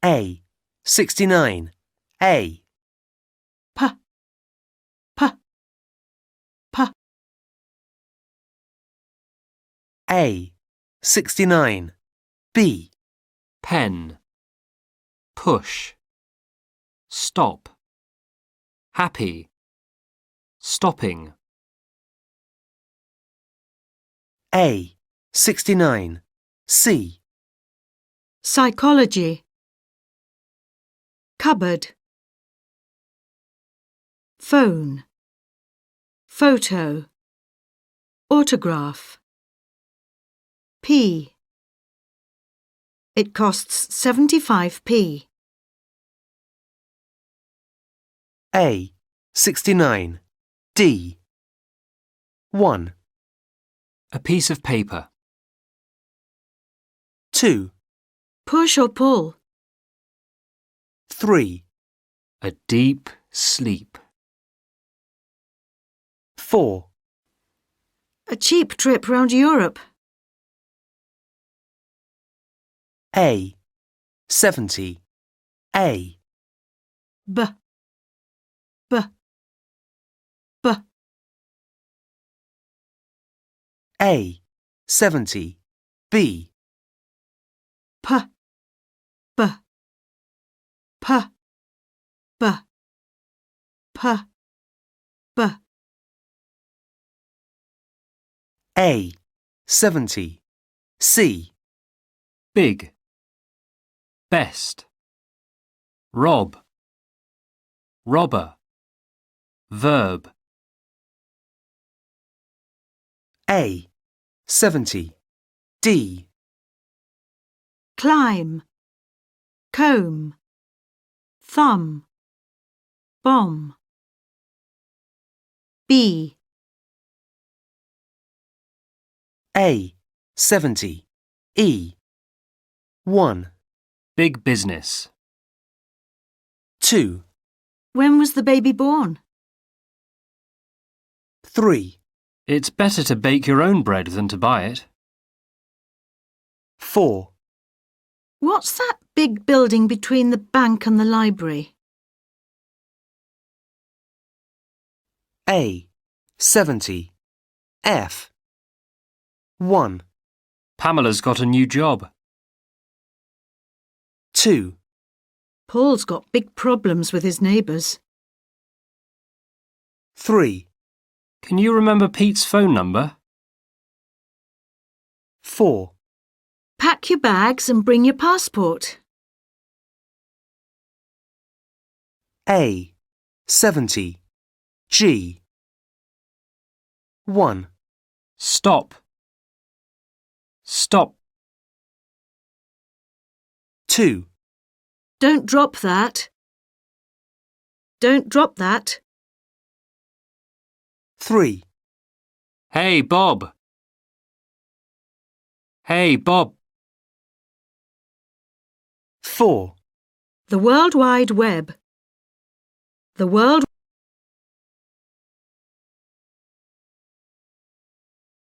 A. 69. A. P, P, P. A. 69. B. pen, push, stop, happy, stopping. A. 69. C. Psychology. Cupboard. Phone. Photo. Autograph. P. It costs 75p. A. 69. D. 1. A piece of paper. 2. Push or pull. 3. A deep sleep. 4. A cheap trip round Europe. A. 70. A. B, B, B. A. 70. B. P, B, P, B, P, B. A. 70. C. Big, best, rob, robber, verb. A. 70. D. Climb, comb, thumb, bomb. B. A. 70. E. 1. Big business. 2. When was the baby born? 3. It's better to bake your own bread than to buy it. 4. What's that big building between the bank and the library? A. 70. F. 1. Pamela's got a new job. 2. Paul's got big problems with his neighbours. 3. Can you remember Pete's phone number? 4. Pack your bags and bring your passport. A. 70. G. 1. Stop. Stop. 2. Don't drop that. Don't drop that. 3. Hey, Bob. Hey, Bob. 4. The World Wide Web. The World